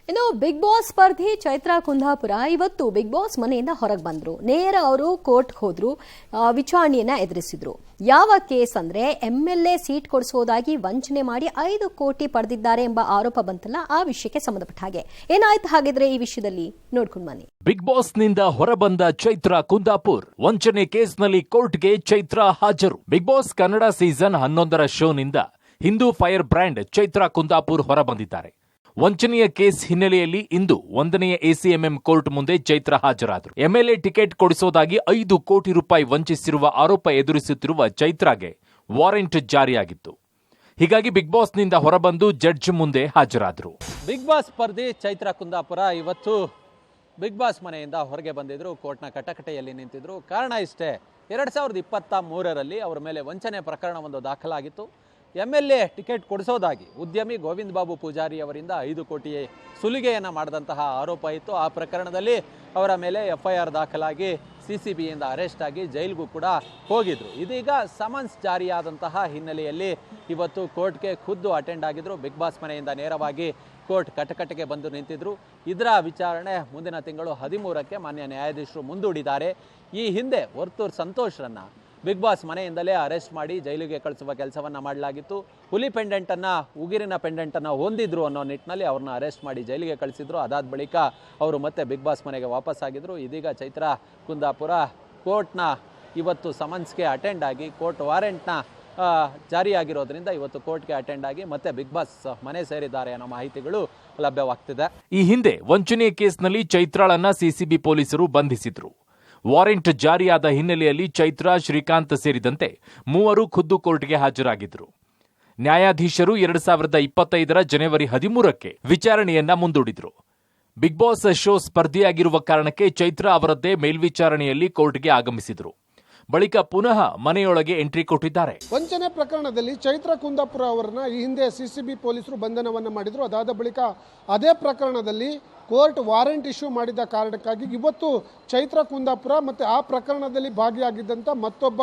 ಇನ್ನು big boss ಸ್ಪರ್ಧಿ Chaitra Kundapura ಇವತ್ತು big boss ಮನೆಯಿಂದ ಹೊರಗೆ ಬಂದ್ರು. ನೇರ ಅವರು ಕೋರ್ಟ್ ಹೋದ್ರು, ವಿಚಾರಣೆಯನ್ನ ಎದುರಿಸಿದ್ರು. ಯಾವ ಕೇಸ್ ಅಂದ್ರೆ ಎಂಎಲ್ಎ ಸೀಟ್ ಕೊಡಿಸೋದಾಗಿ ವಂಚನೆ ಮಾಡಿ 5 ಕೋಟಿ ಪಡೆದಿದ್ದಾರೆ ಎಂಬ ಆರೋಪ ಬಂತಲ್ಲ, ಆ ವಿಷಯಕ್ಕೆ ಸಂಬಂಧಪಟ್ಟ ಹಾಗೆ ಏನಾಯ್ತು ಹಾಗಿದ್ರೆ ಈ ವಿಷಯದಲ್ಲಿ ನೋಡ್ಕೊಂಡು ಬನ್ನಿ. ಬಿಗ್ ಬಾಸ್ ನಿಂದ ಹೊರಬಂದ ಚೈತ್ರಾ ಕುಂದಾಪುರ್ ವಂಚನೆ ಕೇಸ್ನಲ್ಲಿ ಕೋರ್ಟ್ಗೆ ಚೈತ್ರಾ ಹಾಜರು. ಬಿಗ್ ಬಾಸ್ ಕನ್ನಡ ಸೀಸನ್ 11ರ ಶೋನಿಂದ ಹಿಂದೂ ಫೈರ್ ಬ್ರ್ಯಾಂಡ್ ಚೈತ್ರಾ ಕುಂದಾಪುರ್ ಹೊರಬಂದಿದ್ದಾರೆ. ವಂಚನೆಯ ಕೇಸ್ ಹಿನ್ನೆಲೆಯಲ್ಲಿ ಇಂದು 1ನೇ ಎಸಿಎಂಎಂ ಕೋರ್ಟ್ ಮುಂದೆ ಚೈತ್ರಾ ಹಾಜರಾದರು. ಎಂಎಲ್ಎ ಟಿಕೆಟ್ ಕೊಡಿಸೋದಾಗಿ 5 ಕೋಟಿ ರೂಪಾಯಿ ವಂಚಿಸಿರುವ ಆರೋಪ ಎದುರಿಸುತ್ತಿರುವ ಚೈತ್ರಾಗೆ ವಾರೆಂಟ್ ಜಾರಿಯಾಗಿತ್ತು. ಹೀಗಾಗಿ ಬಿಗ್ ಬಾಸ್ನಿಂದ ಹೊರಬಂದು ಜಡ್ಜ್ ಮುಂದೆ ಹಾಜರಾದರು. ಬಿಗ್ ಬಾಸ್ ಸ್ಪರ್ಧಿ ಚೈತ್ರಾ ಕುಂದಾಪುರ ಇವತ್ತು ಬಿಗ್ ಬಾಸ್ ಮನೆಯಿಂದ ಹೊರಗೆ ಬಂದಿದ್ರು. ಕೋರ್ಟ್ನ ಕಟಕಟೆಯಲ್ಲಿ ನಿಂತಿದ್ರು. ಕಾರಣ ಇಷ್ಟೇ, 2023ರಲ್ಲಿ ಅವರ ಮೇಲೆ ವಂಚನೆ ಪ್ರಕರಣವೊಂದು ದಾಖಲಾಗಿತ್ತು. ಎಂಎಲ್ಎ ಟಿಕೆಟ್ ಕೊಡಿಸೋದಾಗಿ ಉದ್ಯಮಿ ಗೋವಿಂದ ಬಾಬು ಪೂಜಾರಿ ಅವರಿಂದ 5 ಕೋಟಿ ಸುಲಿಗೆಯನ್ನು ಮಾಡಿದಂತಹ ಆರೋಪ ಇತ್ತು. ಆ ಪ್ರಕರಣದಲ್ಲಿ ಅವರ ಮೇಲೆ ಎಫ್ಐಆರ್ ದಾಖಲಾಗಿ ಸಿಸಿಬಿಯಿಂದ ಅರೆಸ್ಟ್ ಆಗಿ ಜೈಲಿಗೂ ಕೂಡ ಹೋಗಿದ್ರು. ಇದೀಗ ಸಮನ್ಸ್ ಜಾರಿಯಾದಂತಹ ಹಿನ್ನೆಲೆಯಲ್ಲಿ ಇವತ್ತು ಕೋರ್ಟ್ಗೆ ಖುದ್ದು ಅಟೆಂಡ್ ಆಗಿದ್ರು. ಬಿಗ್ ಬಾಸ್ ಮನೆಯಿಂದ ನೇರವಾಗಿ ಕೋರ್ಟ್ ಕಟಕಟೆಗೆ ಬಂದು ನಿಂತಿದ್ರು. ಇದರ ವಿಚಾರಣೆ ಮುಂದಿನ ತಿಂಗಳು 13ಕ್ಕೆ ಮಾನ್ಯ ನ್ಯಾಯಾಧೀಶರು ಮುಂದೂಡಿದ್ದಾರೆ. ಈ ಹಿಂದೆ ವರ್ತೂರ್ ಸಂತೋಷ್ರನ್ನ ಬಿಗ್ ಬಾಸ್ ಮನೆಯಿಂದಲೇ ಅರೆಸ್ಟ್ ಮಾಡಿ ಜೈಲಿಗೆ ಕಳಿಸುವ ಕೆಲಸವನ್ನು ಮಾಡಲಾಗಿತ್ತು. ಹುಲಿ ಪೆಂಡೆಂಟನ್ನು, ಉಗಿರಿನ ಪೆಂಡೆಂಟನ್ನು ಹೊಂದಿದ್ರು ಅನ್ನೋ ನಿಟ್ಟಿನಲ್ಲಿ ಅವ್ರನ್ನ ಅರೆಸ್ಟ್ ಮಾಡಿ ಜೈಲಿಗೆ ಕಳಿಸಿದ್ರು. ಅದಾದ ಬಳಿಕ ಅವರು ಮತ್ತೆ ಬಿಗ್ ಬಾಸ್ ಮನೆಗೆ ವಾಪಸ್ ಆಗಿದ್ರು. ಇದೀಗ ಚೈತ್ರಾ ಕುಂದಾಪುರ ಕೋರ್ಟ್ನ ಇವತ್ತು ಸಮನ್ಸ್ಗೆ ಅಟೆಂಡ್ ಆಗಿ ಕೋರ್ಟ್ ವಾರೆಂಟ್ನ ಜಾರಿಯಾಗಿರೋದ್ರಿಂದ ಇವತ್ತು ಕೋರ್ಟ್ಗೆ ಅಟೆಂಡ್ ಆಗಿ ಮತ್ತೆ ಬಿಗ್ ಬಾಸ್ ಮನೆ ಸೇರಿದ್ದಾರೆ ಅನ್ನೋ ಮಾಹಿತಿಗಳು ಲಭ್ಯವಾಗ್ತಿದೆ. ಈ ಹಿಂದೆ ವಂಚನೆ ಕೇಸ್ನಲ್ಲಿ ಚೈತ್ರಾಳನ್ನ ಸಿಸಿಬಿ ಪೊಲೀಸರು ಬಂಧಿಸಿದ್ರು. ವಾರೆಂಟ್ ಜಾರಿಯಾದ ಹಿನ್ನೆಲೆಯಲ್ಲಿ ಚೈತ್ರಾ, ಶ್ರೀಕಾಂತ್ ಸೇರಿದಂತೆ 3 ಖುದ್ದು ಕೋರ್ಟ್ಗೆ ಹಾಜರಾಗಿದ್ರು. ನ್ಯಾಯಾಧೀಶರು 2025ರ ಜನವರಿ 13ಕ್ಕೆ ವಿಚಾರಣೆಯನ್ನ ಮುಂದೂಡಿದ್ರು. ಬಿಗ್ ಬಾಸ್ ಶೋ ಸ್ಪರ್ಧಿಯಾಗಿರುವ ಕಾರಣಕ್ಕೆ ಚೈತ್ರಾ ಅವರದ್ದೇ ಮೇಲ್ವಿಚಾರಣೆಯಲ್ಲಿ ಕೋರ್ಟ್ಗೆ ಆಗಮಿಸಿದ್ರು. ಬಳಿಕ ಪುನಃ ಮನೆಯೊಳಗೆ ಎಂಟ್ರಿ ಕೊಟ್ಟಿದ್ದಾರೆ. ವಂಚನೆ ಪ್ರಕರಣದಲ್ಲಿ ಚೈತ್ರಾ ಕುಂದಾಪುರ ಅವರನ್ನ ಈ ಹಿಂದೆ ಸಿಸಿಬಿ ಪೊಲೀಸರು ಬಂಧನವನ್ನು ಮಾಡಿದ್ರು. ಅದಾದ ಬಳಿಕ ಅದೇ ಪ್ರಕರಣದಲ್ಲಿ ಕೋರ್ಟ್ ವಾರೆಂಟ್ ಇಶ್ಯೂ ಮಾಡಿದ ಕಾರಣಕ್ಕಾಗಿ ಇವತ್ತು ಚೈತ್ರಾ ಕುಂದಾಪುರ ಮತ್ತು ಆ ಪ್ರಕರಣದಲ್ಲಿ ಭಾಗಿಯಾಗಿದ್ದಂಥ ಮತ್ತೊಬ್ಬ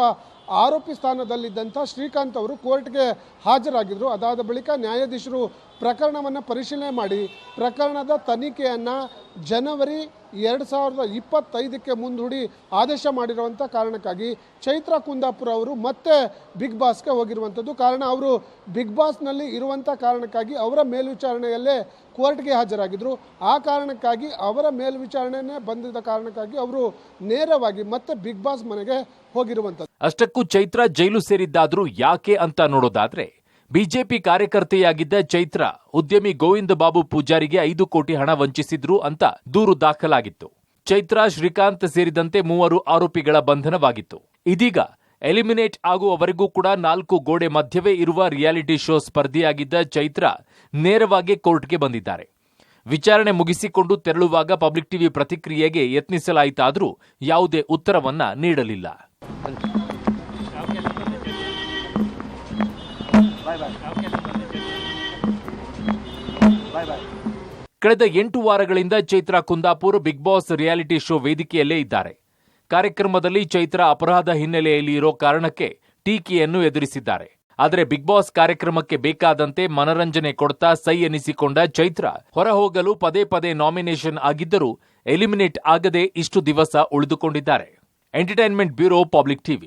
ಆರೋಪಿ ಸ್ಥಾನದಲ್ಲಿದ್ದಂಥ ಶ್ರೀಕಾಂತ್ ಅವರು ಕೋರ್ಟ್ಗೆ ಹಾಜರಾಗಿದ್ದರು. ಅದಾದ ಬಳಿಕ ನ್ಯಾಯಾಧೀಶರು ಪ್ರಕರಣವನ್ನು ಪರಿಶೀಲನೆ ಮಾಡಿ ಪ್ರಕರಣದ ತನಿಖೆಯನ್ನು ಜನವರಿ 2025ಕ್ಕೆ ಮುಂದೂಡಿ ಆದೇಶ ಮಾಡಿರುವಂಥ ಕಾರಣಕ್ಕಾಗಿ ಚೈತ್ರಾ ಕುಂದಾಪುರ ಅವರು ಮತ್ತೆ ಬಿಗ್ ಬಾಸ್ಗೆ ಹೋಗಿರುವಂಥದ್ದು. ಕಾರಣ ಅವರು ಬಿಗ್ ಬಾಸ್ನಲ್ಲಿ ಇರುವಂಥ ಕಾರಣಕ್ಕಾಗಿ ಅವರ ಮೇಲ್ವಿಚಾರಣೆಯಲ್ಲೇ ಕೋರ್ಟ್ಗೆ ಹಾಜರಾಗಿದ್ದರು. ಆ ಕಾರಣಕ್ಕಾಗಿ ಅವರ ಮೇಲ್ವಿಚಾರಣೆನೇ ಬಂದಿದ್ದ ಕಾರಣಕ್ಕಾಗಿ ಅವರು ನೇರವಾಗಿ ಮತ್ತೆ ಬಿಗ್ ಬಾಸ್ ಮನೆಗೆ ಹೋಗಿರುವಂಥದ್ದು. ಅಷ್ಟಕ್ಕೂ ಚೈತ್ರಾ ಜೈಲು ಸೇರಿದ್ದಾದ್ರೂ ಯಾಕೆ ಅಂತ ನೋಡೋದಾದ್ರೆ, ಬಿಜೆಪಿ ಕಾರ್ಯಕರ್ತೆಯಾಗಿದ್ದ ಚೈತ್ರಾ ಉದ್ಯಮಿ ಗೋವಿಂದ ಬಾಬು ಪೂಜಾರಿಗೆ 5 ಕೋಟಿ ಹಣ ವಂಚಿಸಿದ್ರು ಅಂತ ದೂರು ದಾಖಲಾಗಿತ್ತು. ಚೈತ್ರಾ, ಶ್ರೀಕಾಂತ್ ಸೇರಿದಂತೆ 3 ಆರೋಪಿಗಳ ಬಂಧನವಾಗಿತ್ತು. ಇದೀಗ ಎಲಿಮಿನೇಟ್ ಆಗುವವರೆಗೂ ಕೂಡ 4 ಗೋಡೆ ಮಧ್ಯವೇ ಇರುವ ರಿಯಾಲಿಟಿ ಶೋ ಸ್ಪರ್ಧಿಯಾಗಿದ್ದ ಚೈತ್ರಾ ನೇರವಾಗಿ ಕೋರ್ಟ್ಗೆ ಬಂದಿದ್ದಾರೆ. ವಿಚಾರಣೆ ಮುಗಿಸಿಕೊಂಡು ತೆರಳುವಾಗ ಪಬ್ಲಿಕ್ ಟಿವಿ ಪ್ರತಿಕ್ರಿಯೆಗೆ ಯತ್ನಿಸಲಾಯಿತಾದರೂ ಯಾವುದೇ ಉತ್ತರವನ್ನ ನೀಡಲಿಲ್ಲ. ಕಳೆದ 8 ವಾರಗಳಿಂದ Chaitra Kundapur big boss reality show ವೇದಿಕೆಯಲ್ಲೇ ಇದ್ದಾರೆ. ಕಾರ್ಯಕ್ರಮದಲ್ಲಿ ಚೈತ್ರಾ ಅಪರಾಧ ಹಿನ್ನೆಲೆಯಲ್ಲಿ ಇರೋ ಕಾರಣಕ್ಕೆ ಟೀಕೆಯನ್ನು ಎದುರಿಸಿದ್ದಾರೆ. ಆದರೆ ಬಿಗ್ ಬಾಸ್ ಕಾರ್ಯಕ್ರಮಕ್ಕೆ ಬೇಕಾದಂತೆ ಮನರಂಜನೆ ಕೊಡ್ತಾ ಸೈ ಎನಿಸಿಕೊಂಡ ಚೈತ್ರಾ ಹೊರಹೋಗಲು ಪದೇ ಪದೇ ನಾಮಿನೇಷನ್ ಆಗಿದ್ದರೂ ಎಲಿಮಿನೇಟ್ ಆಗದೆ ಇಷ್ಟು ದಿವಸ ಉಳಿದುಕೊಂಡಿದ್ದಾರೆ. Entertainment bureau, public TV.